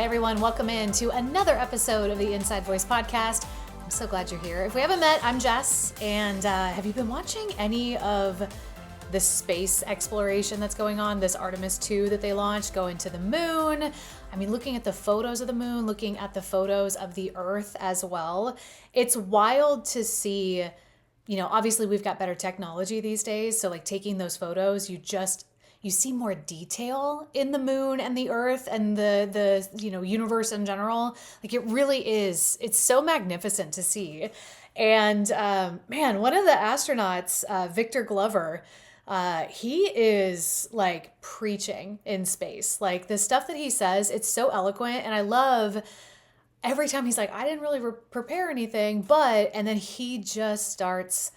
everyone. Welcome in to another episode of the Inside Voice podcast. I'm so glad you're here. If we haven't met, I'm Jess. And have you been watching any of the space exploration that's going on? This Artemis 2 that they launched, going to the moon. I mean, looking at the photos of the moon, looking at the photos of the Earth as well. It's wild to see, obviously we've got better technology these days. So like taking those photos, you see more detail in the moon and the Earth and the universe in general. Like it really is. It's so magnificent to see. And one of the astronauts, Victor Glover, he is like preaching in space. Like the stuff that he says, it's so eloquent. And I love every time he's like, I didn't really prepare anything, and then he just starts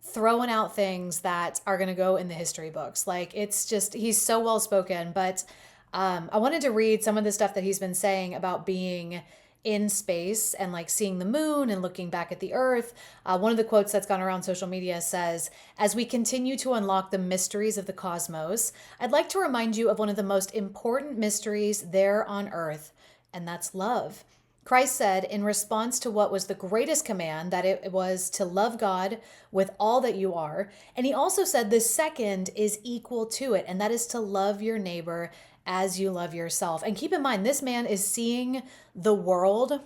throwing out things that are going to go in the history books. Like it's just, he's so well spoken. But I wanted to read some of the stuff that he's been saying about being in space and like seeing the moon and looking back at the Earth. One of the quotes that's gone around social media says, "As we continue to unlock the mysteries of the cosmos, I'd like to remind you of one of the most important mysteries there on Earth, and that's love." Christ said in response to what was the greatest command, that it was to love God with all that you are. And he also said the second is equal to it, and that is to love your neighbor as you love yourself. And keep in mind, this man is seeing the world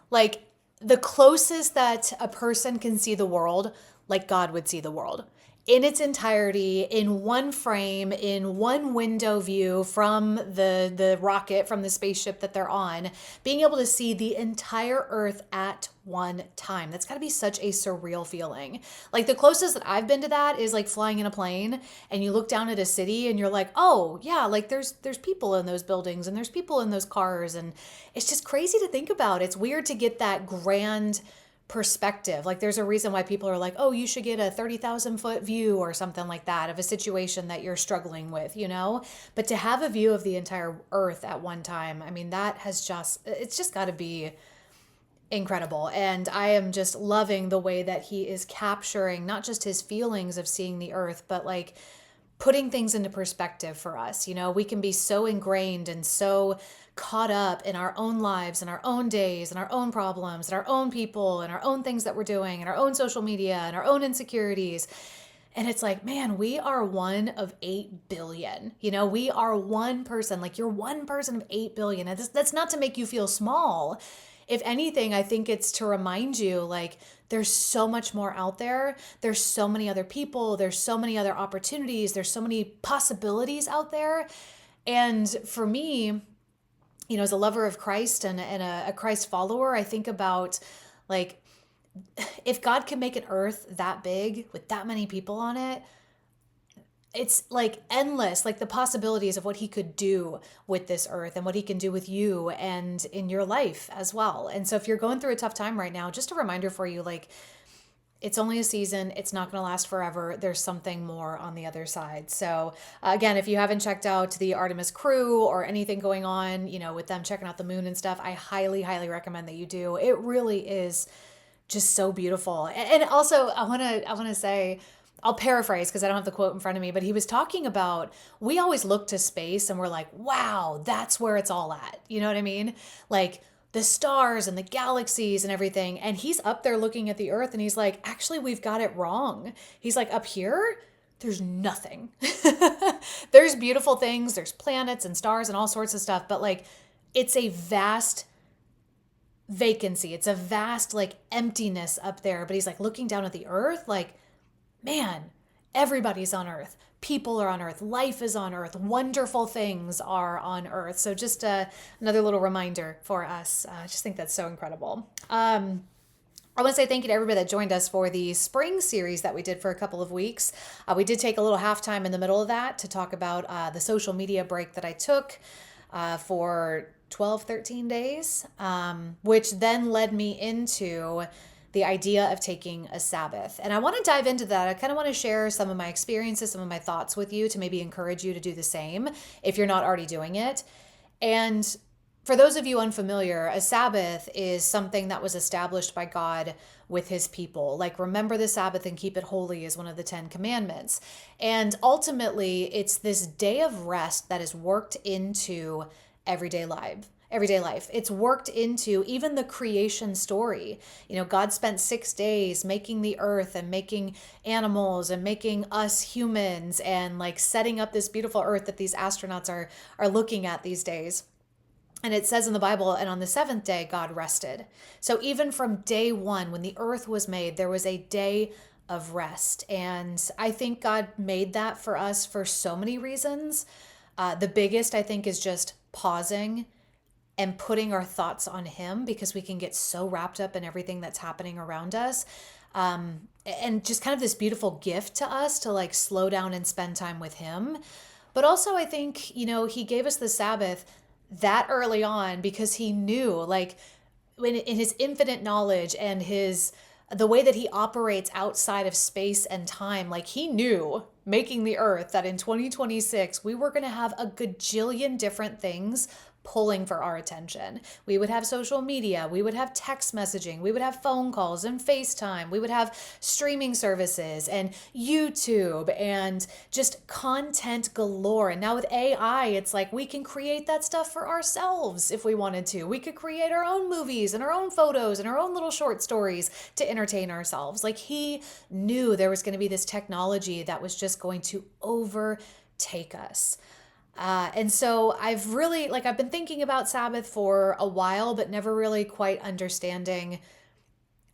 like the closest that a person can see the world, like God would see the world. In its entirety, in one frame, in one window view from the rocket, from the spaceship that they're on, being able to see the entire Earth at one time. That's got to be such a surreal feeling. Like the closest that I've been to that is like flying in a plane and you look down at a city and you're like, oh yeah, like there's people in those buildings and there's people in those cars. And it's just crazy to think about. It's weird to get that grand perspective. Like there's a reason why people are like, oh, you should get a 30,000 foot view or something like that of a situation that you're struggling with, but to have a view of the entire Earth at one time, I mean, it's just got to be incredible. And I am just loving the way that he is capturing not just his feelings of seeing the Earth, but like putting things into perspective for us. We can be so ingrained and so caught up in our own lives and our own days and our own problems and our own people and our own things that we're doing and our own social media and our own insecurities. And it's like, man, we are one of 8 billion. We are one person. Like you're one person of 8 billion. And that's not to make you feel small. If anything, I think it's to remind you, like, there's so much more out there. There's so many other people. There's so many other opportunities. There's so many possibilities out there. And for me, as a lover of Christ and a Christ follower, I think about like, if God can make an earth that big with that many people on it, it's like endless, like the possibilities of what he could do with this earth and what he can do with you and in your life as well. And so if you're going through a tough time right now, just a reminder for you, like, it's only a season. It's not going to last forever. There's something more on the other side. So again, if you haven't checked out the Artemis crew or anything going on, with them checking out the moon and stuff, I highly, highly recommend that you do. It really is just so beautiful. And also I want to say, I'll paraphrase because I don't have the quote in front of me, but he was talking about, we always look to space and we're like, wow, that's where it's all at. You know what I mean? Like the stars and the galaxies and everything. And he's up there looking at the Earth and he's like, actually, we've got it wrong. He's like, up here, there's nothing. There's beautiful things. There's planets and stars and all sorts of stuff. But like, it's a vast vacancy. It's a vast like emptiness up there. But he's like looking down at the Earth, like, man, everybody's on Earth. People are on Earth. Life is on Earth. Wonderful things are on Earth. So just another little reminder for us. I just think that's so incredible. I want to say thank you to everybody that joined us for the spring series that we did for a couple of weeks. We did take a little halftime in the middle of that to talk about the social media break that I took for 12, 13 days, which then led me into the idea of taking a Sabbath. And I want to dive into that. I kind of want to share some of my experiences, some of my thoughts with you to maybe encourage you to do the same if you're not already doing it. And for those of you unfamiliar, a Sabbath is something that was established by God with his people. Like, remember the Sabbath and keep it holy is one of the 10 commandments. And ultimately, it's this day of rest that is worked into everyday life. everyday life. It's worked into even the creation story. God spent 6 days making the earth and making animals and making us humans and like setting up this beautiful earth that these astronauts are looking at these days. And it says in the Bible, and on the seventh day, God rested. So even from day one, when the earth was made, there was a day of rest. And I think God made that for us for so many reasons. The biggest, I think, is just pausing and putting our thoughts on Him, because we can get so wrapped up in everything that's happening around us. And just kind of this beautiful gift to us to like slow down and spend time with Him. But also, I think, He gave us the Sabbath that early on because He knew, like, when in His infinite knowledge and the way that He operates outside of space and time, like He knew making the earth that in 2026 we were going to have a gajillion different things pulling for our attention. We would have social media, we would have text messaging, we would have phone calls and FaceTime, we would have streaming services and YouTube and just content galore. And now with AI, it's like we can create that stuff for ourselves if we wanted to. We could create our own movies and our own photos and our own little short stories to entertain ourselves. Like He knew there was going to be this technology that was just going to overtake us. And so I've been thinking about Sabbath for a while, but never really quite understanding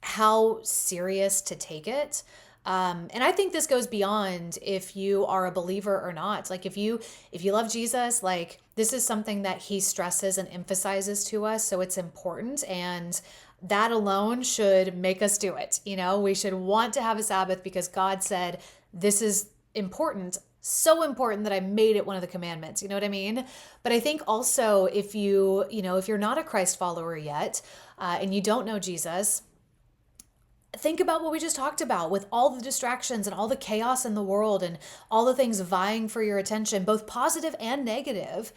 how serious to take it. And I think this goes beyond if you are a believer or not. Like if you love Jesus, like this is something that He stresses and emphasizes to us. So it's important. And that alone should make us do it. We should want to have a Sabbath because God said, this is important. So important that I made it one of the commandments. You know what I mean? But I think also if you're not a Christ follower yet, and you don't know Jesus, think about what we just talked about with all the distractions and all the chaos in the world and all the things vying for your attention, both positive and negative.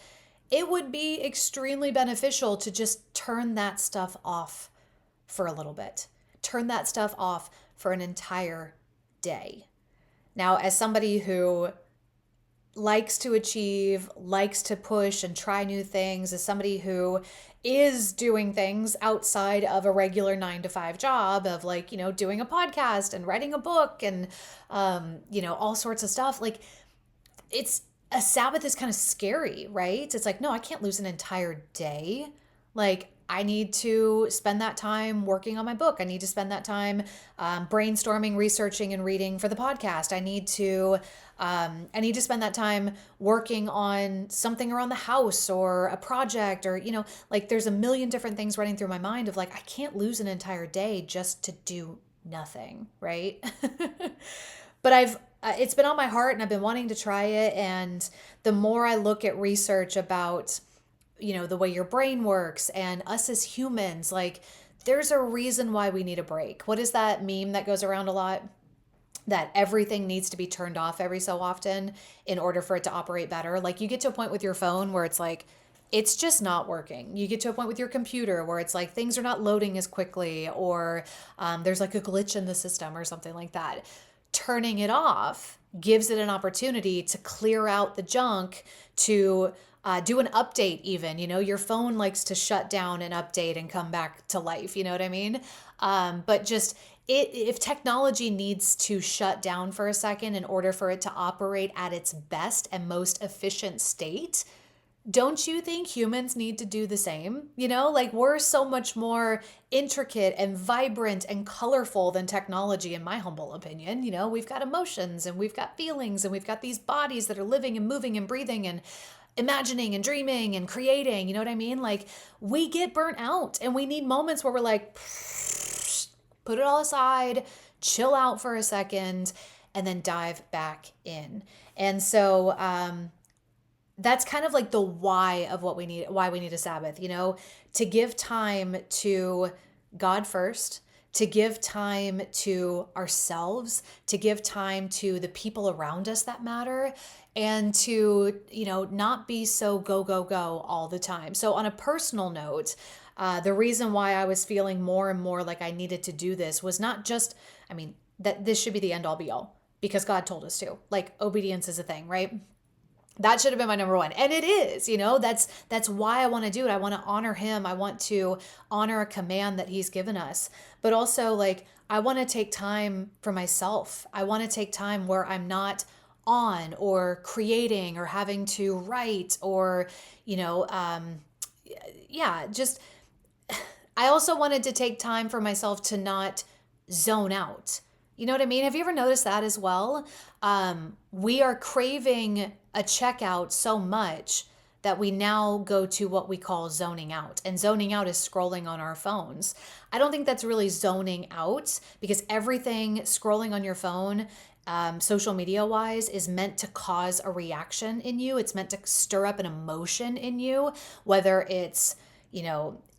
It would be extremely beneficial to just turn that stuff off for a little bit. Turn that stuff off for an entire day. Now, as somebody who likes to achieve, likes to push and try new things, as somebody who is doing things outside of a regular 9-to-5 job of like, doing a podcast and writing a book and, all sorts of stuff. Like a Sabbath is kind of scary, right? It's like, no, I can't lose an entire day. Like I need to spend that time working on my book. I need to spend that time brainstorming, researching, and reading for the podcast. I need to spend that time working on something around the house or a project or, like there's a million different things running through my mind of like, I can't lose an entire day just to do nothing, right? But it's been on my heart and I've been wanting to try it. And the more I look at research about the way your brain works and us as humans, like there's a reason why we need a break. What is that meme that goes around a lot? That everything needs to be turned off every so often in order for it to operate better. Like you get to a point with your phone where it's like, it's just not working. You get to a point with your computer where it's like things are not loading as quickly or there's like a glitch in the system or something like that. Turning it off gives it an opportunity to clear out the junk, to do an update even. Your phone likes to shut down and update and come back to life. You know what I mean? But just if technology needs to shut down for a second in order for it to operate at its best and most efficient state, don't you think humans need to do the same? Like we're so much more intricate and vibrant and colorful than technology, in my humble opinion. We've got emotions and we've got feelings and we've got these bodies that are living and moving and breathing and imagining and dreaming and creating. You know what I mean? Like we get burnt out and we need moments where we're like, put it all aside, chill out for a second, and then dive back in. And so, that's kind of like the why of why we need a Sabbath, to give time to God first, to give time to ourselves, to give time to the people around us that matter, and to, not be so go, go, go all the time. So on a personal note, the reason why I was feeling more and more like I needed to do this was not just, that this should be the end all be all, because God told us to. Like obedience is a thing, right? That should have been my number one. And it is, that's why I want to do it. I want to honor him. I want to honor a command that he's given us. But also, like, I want to take time for myself. I want to take time where I'm not on or creating or having to write or, just I also wanted to take time for myself to not zone out. You know what I mean? Have you ever noticed that as well? We are craving a checkout so much that we now go to what we call zoning out. And zoning out is scrolling on our phones. I don't think that's really zoning out, because everything scrolling on your phone, social media wise, is meant to cause a reaction in you. It's meant to stir up an emotion in you, whether it's,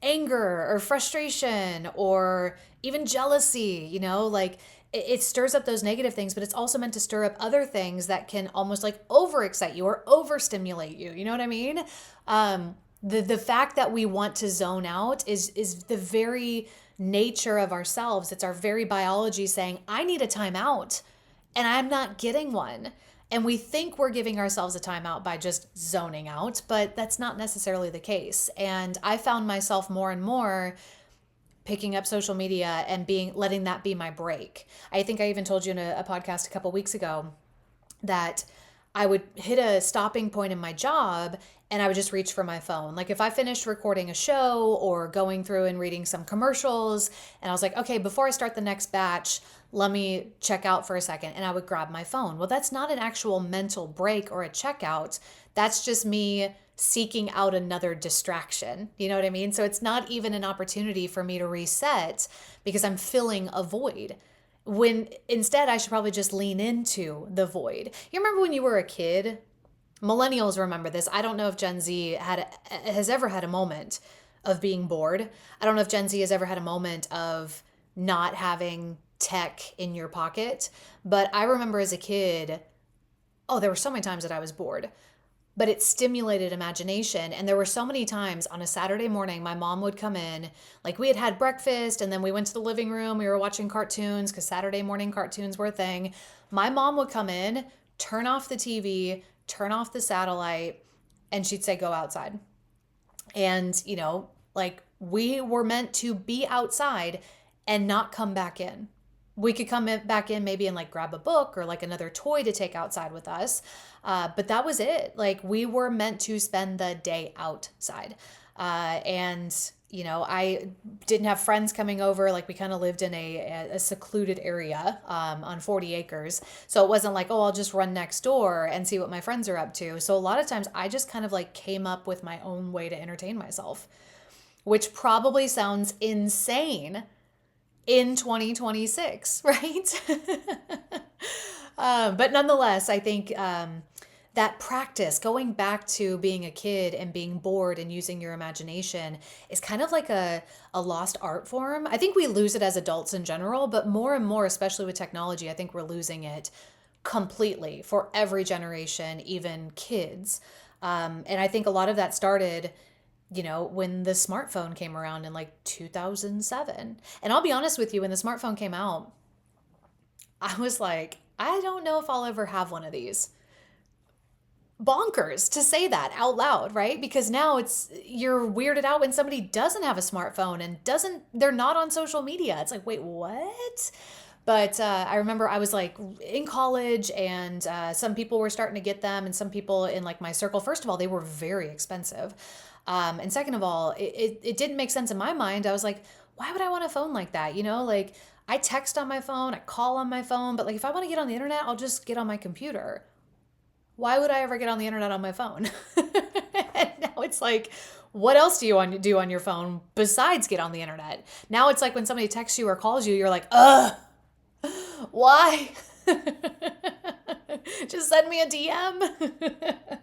anger or frustration or even jealousy, like it stirs up those negative things, but it's also meant to stir up other things that can almost like overexcite you or overstimulate you. You know what I mean? The fact that we want to zone out is the very nature of ourselves. It's our very biology saying, I need a timeout, and I'm not getting one. And we think we're giving ourselves a timeout by just zoning out, but that's not necessarily the case. And I found myself more and more picking up social media and letting that be my break. I think I even told you in a podcast a couple weeks ago that I would hit a stopping point in my job and I would just reach for my phone. Like if I finished recording a show or going through and reading some commercials and I was like, okay, before I start the next batch, let me check out for a second, and I would grab my phone. Well, that's not an actual mental break or a checkout. That's just me seeking out another distraction. You know what I mean? So it's not even an opportunity for me to reset because I'm filling a void. When instead I should probably just lean into the void. You remember when you were a kid? Millennials remember this. I don't know if Gen Z has ever had a moment of being bored. I don't know if Gen Z has ever had a moment of not having tech in your pocket. But I remember as a kid, there were so many times that I was bored, but it stimulated imagination. And there were so many times on a Saturday morning, my mom would come in, like we had had breakfast and then we went to the living room. We were watching cartoons because Saturday morning cartoons were a thing. My mom would come in, turn off the TV, turn off the satellite, and she'd say, go outside. And, like we were meant to be outside and not come back in. We could come back in maybe and like grab a book or like another toy to take outside with us. But that was it. Like we were meant to spend the day outside. I didn't have friends coming over. Like we kind of lived in a secluded area on 40 acres. So it wasn't like, I'll just run next door and see what my friends are up to. So a lot of times I just kind of like came up with my own way to entertain myself, which probably sounds insane in 2026, right? But nonetheless, I think that practice, going back to being a kid and being bored and using your imagination, is kind of like a lost art form. I think we lose it as adults in general, but more and more, especially with technology, I think we're losing it completely for every generation, even kids. And I think a lot of that started when the smartphone came around in like 2007. And I'll be honest with you, when the smartphone came out, I was like, I don't know if I'll ever have one of these. Bonkers to say that out loud, right? Because now you're weirded out when somebody doesn't have a smartphone and they're not on social media. It's like, wait, what? But I remember I was like in college and some people were starting to get them, and some people in like my circle, first of all, they were very expensive. And second of all, it didn't make sense in my mind. I was like, why would I want a phone like that? Like I text on my phone, I call on my phone, but like if I want to get on the internet, I'll just get on my computer. Why would I ever get on the internet on my phone? And now it's like, what else do you want to do on your phone besides get on the internet? Now it's like when somebody texts you or calls you, you're like, why? Just send me a DM.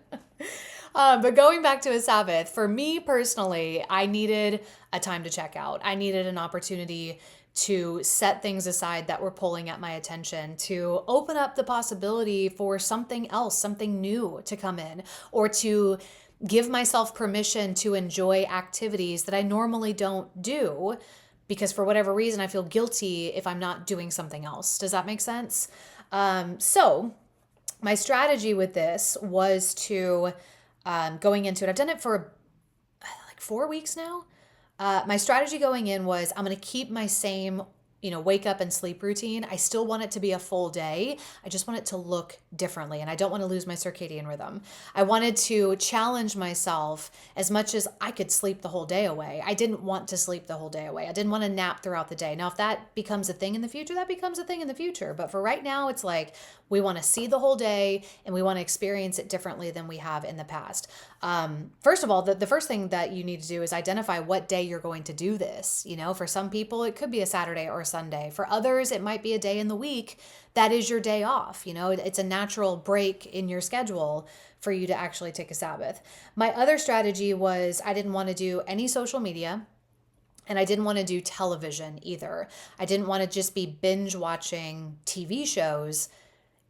But going back to a Sabbath, for me personally, I needed a time to check out. I needed an opportunity to set things aside that were pulling at my attention, to open up the possibility for something else, something new to come in, or to give myself permission to enjoy activities that I normally don't do because for whatever reason, I feel guilty if I'm not doing something else. Does that make sense? So my strategy with this was to, going into it, I've done it for like 4 weeks now. My strategy going in was I'm going to keep my same, wake up and sleep routine. I still want it to be a full day. I just want it to look differently, and I don't want to lose my circadian rhythm. I wanted to challenge myself as much as I could sleep the whole day away. I didn't want to sleep the whole day away. I didn't want to nap throughout the day. Now, if that becomes a thing in the future, that becomes a thing in the future. But for right now, it's like we want to see the whole day and we want to experience it differently than we have in the past. First of all, the first thing that you need to do is identify what day you're going to do this. For some people, it could be a Saturday or a Sunday. For others, it might be a day in the week that is your day off. It's a natural break in your schedule for you to actually take a Sabbath. My other strategy was I didn't want to do any social media. And I didn't want to do television either. I didn't want to just be binge watching TV shows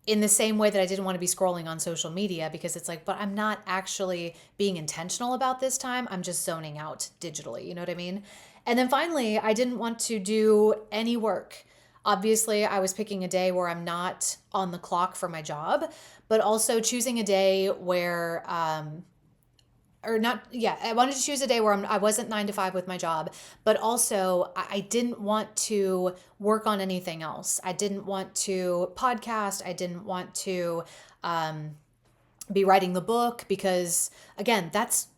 in the same way that I didn't want to be scrolling on social media, because it's like, but I'm not actually being intentional about this time. I'm just zoning out digitally. You know what I mean? And then finally, I didn't want to do any work. Obviously, I was picking a day where I'm not on the clock for my job, but also choosing a day where, I wanted to choose a day where I wasn't 9 to 5 with my job, but also I didn't want to work on anything else. I didn't want to podcast. I didn't want to be writing the book, because again, that's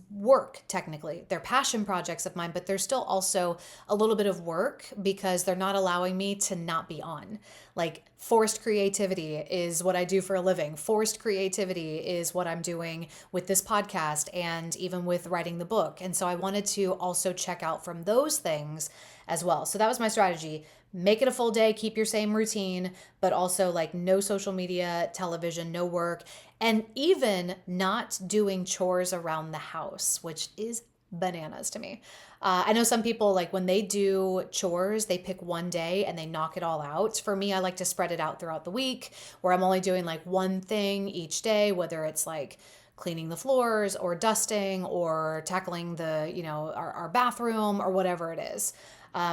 work. Technically, they're passion projects of mine, but they're still also a little bit of work because they're not allowing me to not be on. Like, forced creativity is what I do for a living. Forced creativity is what I'm doing with this podcast and even with writing the book. And so I wanted to also check out from those things as well. So that was my strategy. Make it a full day, keep your same routine, but also like no social media, television, no work, and even not doing chores around the house, which is bananas to me. I know some people, like when they do chores, they pick one day and they knock it all out. For me, I like to spread it out throughout the week, where I'm only doing like one thing each day, whether it's like cleaning the floors or dusting or tackling our bathroom or whatever it is.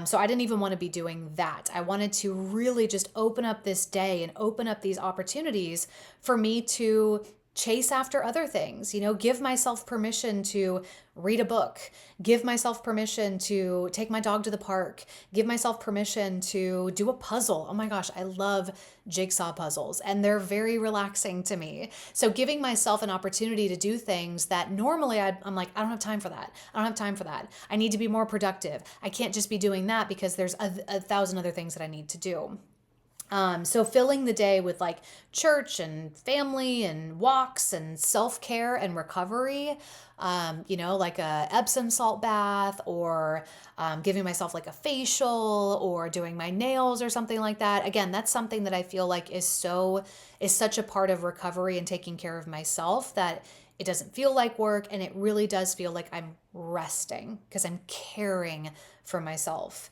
So I didn't even want to be doing that. I wanted to really just open up this day and open up these opportunities for me to chase after other things, give myself permission to read a book, give myself permission to take my dog to the park, give myself permission to do a puzzle. Oh my gosh, I love jigsaw puzzles and they're very relaxing to me. So giving myself an opportunity to do things that normally I'm like, I don't have time for that. I don't have time for that. I need to be more productive. I can't just be doing that because there's a thousand other things that I need to do. So filling the day with like church and family and walks and self-care and recovery, like a Epsom salt bath, or giving myself like a facial, or doing my nails or something like that. Again, that's something that I feel like is such a part of recovery and taking care of myself, that it doesn't feel like work, and it really does feel like I'm resting because I'm caring for myself.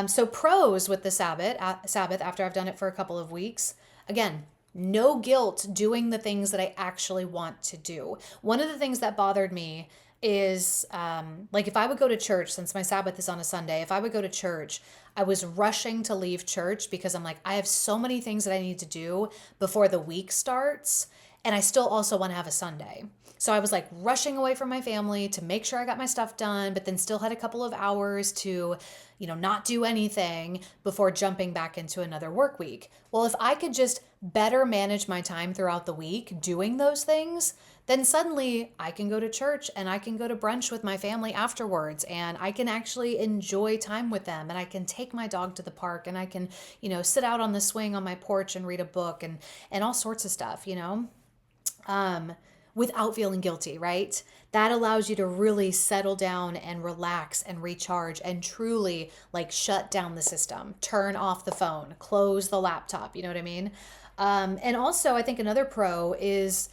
So pros with the Sabbath after I've done it for a couple of weeks. Again, no guilt doing the things that I actually want to do. One of the things that bothered me is like if I would go to church, since my Sabbath is on a Sunday, if I would go to church, I was rushing to leave church because I'm like, I have so many things that I need to do before the week starts. And I still also want to have a Sunday. So I was like rushing away from my family to make sure I got my stuff done, but then still had a couple of hours to, not do anything before jumping back into another work week. Well, if I could just better manage my time throughout the week doing those things, then suddenly I can go to church and I can go to brunch with my family afterwards, and I can actually enjoy time with them, and I can take my dog to the park, and I can, sit out on the swing on my porch and read a book and all sorts of stuff, without feeling guilty, right? That allows you to really settle down and relax and recharge and truly like shut down the system, turn off the phone, close the laptop. You know what I mean? And also, I think another pro is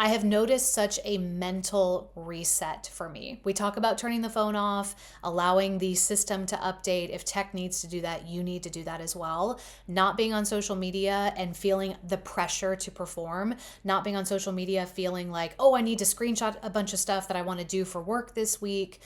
I have noticed such a mental reset for me. We talk about turning the phone off, allowing the system to update. If tech needs to do that, you need to do that as well. Not being on social media and feeling the pressure to perform, not being on social media feeling like, oh, I need to screenshot a bunch of stuff that I want to do for work this week.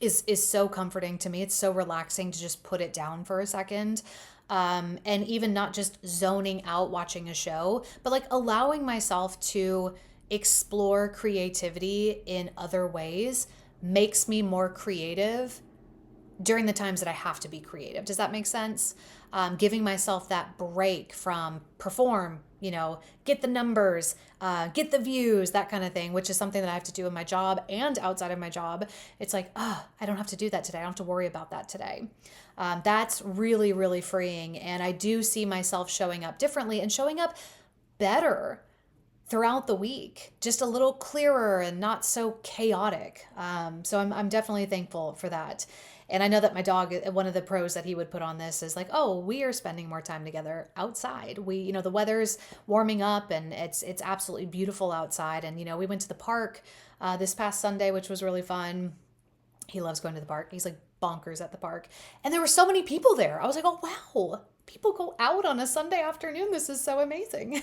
Is so comforting to me. It's so relaxing to just put it down for a second. and even not just zoning out watching a show, but like allowing myself to explore creativity in other ways makes me more creative during the times that I have to be creative. Does that make sense? Giving myself that break from perform, get the numbers, get the views, that kind of thing, which is something that I have to do in my job and outside of my job. It's like, I don't have to do that today. I don't have to worry about that today. That's really, really freeing. And I do see myself showing up differently and showing up better throughout the week, just a little clearer and not so chaotic. So I'm definitely thankful for that. And I know that my dog, one of the pros that he would put on this is like, oh, we are spending more time together outside. The weather's warming up and it's absolutely beautiful outside. And, we went to the park this past Sunday, which was really fun. He loves going to the park. He's like bonkers at the park. And there were so many people there. I was like, oh, wow. People go out on a Sunday afternoon. This is so amazing.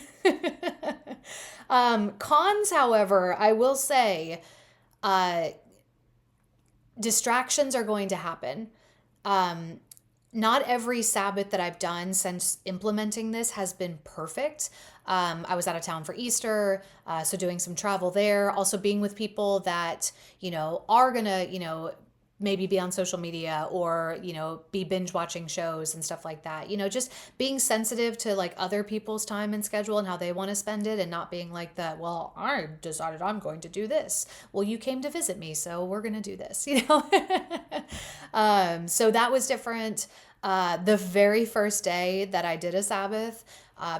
Cons, however, I will say, distractions are going to happen. Not every Sabbath that I've done since implementing this has been perfect. I was out of town for Easter, so doing some travel there. Also being with people that, are going to, maybe be on social media or, be binge watching shows and stuff like that. Just being sensitive to like other people's time and schedule and how they want to spend it and not being like that, well, I decided I'm going to do this. Well, you came to visit me, so we're going to do this, So that was different. The very first day that I did a Sabbath,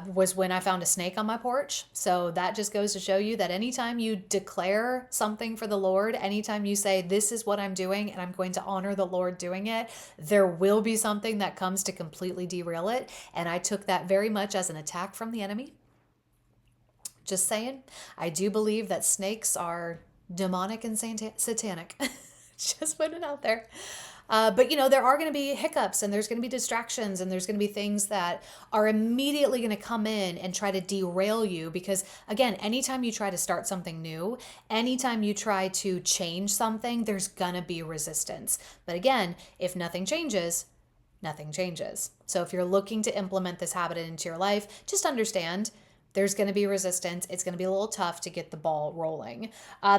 was when I found a snake on my porch. So that just goes to show you that anytime you declare something for the Lord, anytime you say, this is what I'm doing and I'm going to honor the Lord doing it, there will be something that comes to completely derail it. And I took that very much as an attack from the enemy. Just saying. I do believe that snakes are demonic and satanic. Just putting it out there. But there are going to be hiccups and there's going to be distractions and there's going to be things that are immediately going to come in and try to derail you because, again, anytime you try to start something new, anytime you try to change something, there's going to be resistance. But again, if nothing changes, nothing changes. So if you're looking to implement this habit into your life, just understand there's going to be resistance. It's going to be a little tough to get the ball rolling.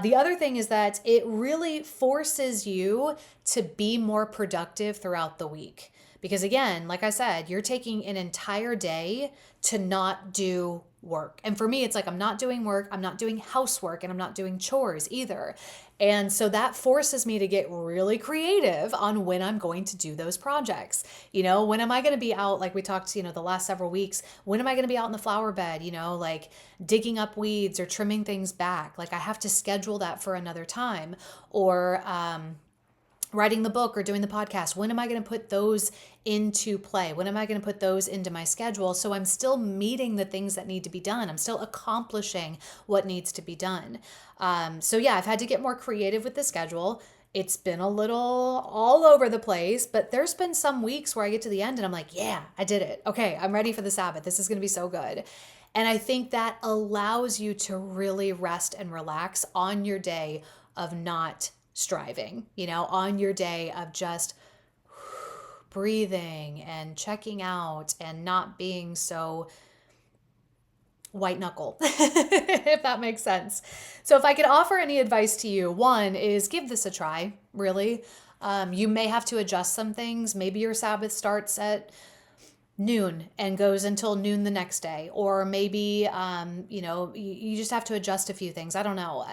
The other thing is that it really forces you to be more productive throughout the week. Because again, like I said, you're taking an entire day to not do work. And for me, it's like I'm not doing work, I'm not doing housework, and I'm not doing chores either. And so that forces me to get really creative on when I'm going to do those projects. When am I going to be out? Like we talked, the last several weeks, when am I going to be out in the flower bed, like digging up weeds or trimming things back? Like I have to schedule that for another time. Or, writing the book or doing the podcast, when am I going to put those into play? When am I going to put those into my schedule? So I'm still meeting the things that need to be done. I'm still accomplishing what needs to be done. So yeah, I've had to get more creative with the schedule. It's been a little all over the place, but there's been some weeks where I get to the end and I'm like, yeah, I did it. Okay, I'm ready for the Sabbath. This is going to be so good. And I think that allows you to really rest and relax on your day of not striving, on your day of just breathing and checking out and not being so white knuckle, if that makes sense. So if I could offer any advice to you, one is give this a try, really. You may have to adjust some things. Maybe your Sabbath starts at noon and goes until noon the next day, or maybe you just have to adjust a few things. I don't know,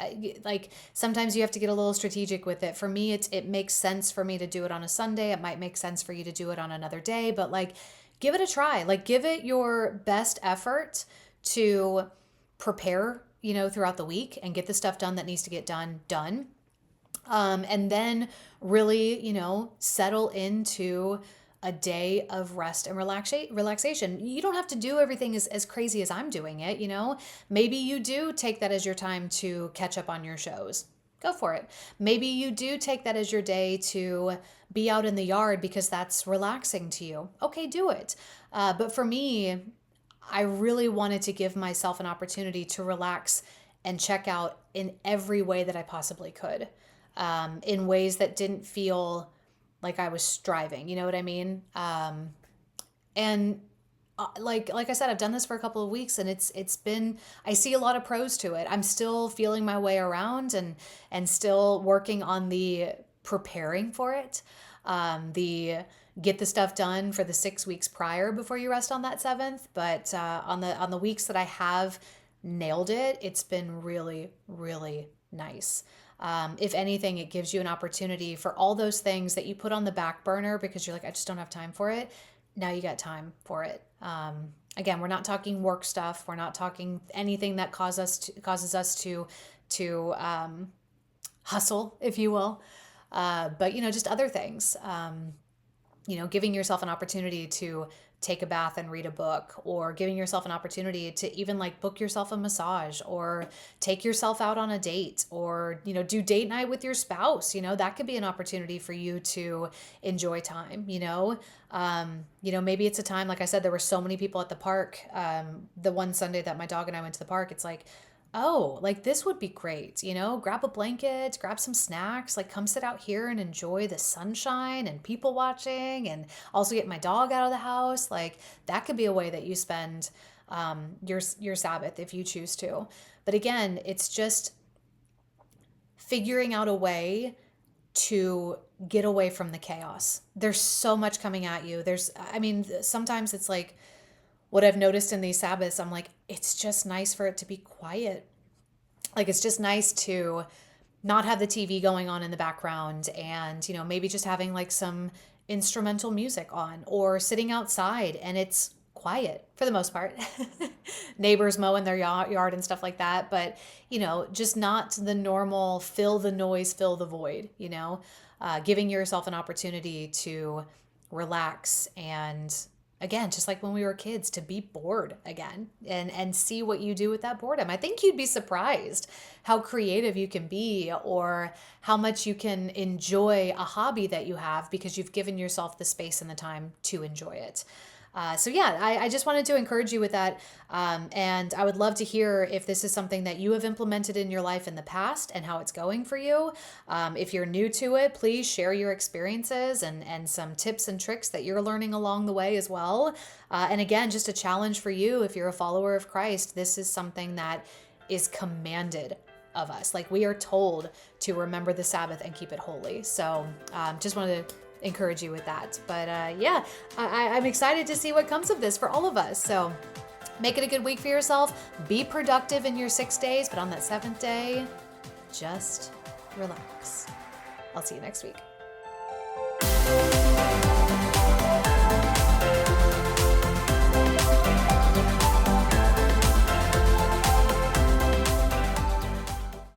like sometimes you have to get a little strategic with it. For me, it makes sense for me to do it on a Sunday. It might make sense for you to do it on another day, but like give it a try. Like give it your best effort to prepare throughout the week and get the stuff done that needs to get done. And then really settle into a day of rest and relaxation. You don't have to do everything as crazy as I'm doing it, Maybe you do take that as your time to catch up on your shows. Go for it. Maybe you do take that as your day to be out in the yard because that's relaxing to you. Okay, do it. But for me, I really wanted to give myself an opportunity to relax and check out in every way that I possibly could, in ways that didn't feel like I was striving, you know what I mean? And like I said, I've done this for a couple of weeks, and it's been, I see a lot of pros to it. I'm still feeling my way around, and still working on the preparing for it. The get the stuff done for the 6 weeks prior before you rest on that seventh. But on the weeks that I have nailed it, it's been really, really nice. If anything, it gives you an opportunity for all those things that you put on the back burner because you're like, I just don't have time for it. Now you got time for it. Again, we're not talking work stuff. We're not talking anything that causes us to hustle, if you will. But just other things. Giving yourself an opportunity to take a bath and read a book, or giving yourself an opportunity to even like book yourself a massage, or take yourself out on a date, or do date night with your spouse. That could be an opportunity for you to enjoy time. Maybe it's a time, like I said, there were so many people at the park. The one Sunday that my dog and I went to the park, it's like, oh, like this would be great, grab a blanket, grab some snacks, like come sit out here and enjoy the sunshine and people watching, and also get my dog out of the house. Like that could be a way that you spend your Sabbath if you choose to. But again, it's just figuring out a way to get away from the chaos. There's so much coming at you. Sometimes it's like, what I've noticed in these Sabbaths, I'm like, it's just nice for it to be quiet. Like, it's just nice to not have the TV going on in the background, and, maybe just having like some instrumental music on, or sitting outside and it's quiet for the most part. Neighbors mowing their yard and stuff like that. But, just not the normal fill the noise, fill the void, giving yourself an opportunity to relax, and again, just like when we were kids, to be bored again, and see what you do with that boredom. I think you'd be surprised how creative you can be, or how much you can enjoy a hobby that you have because you've given yourself the space and the time to enjoy it. I just wanted to encourage you with that. And I would love to hear if this is something that you have implemented in your life in the past and how it's going for you. If you're new to it, please share your experiences and some tips and tricks that you're learning along the way as well. And again, just a challenge for you, if you're a follower of Christ, this is something that is commanded of us. Like, we are told to remember the Sabbath and keep it holy. So just wanted to encourage you with that. But I'm excited to see what comes of this for all of us. So make it a good week for yourself. Be productive in your 6 days, but on that seventh day, just relax. I'll see you next week.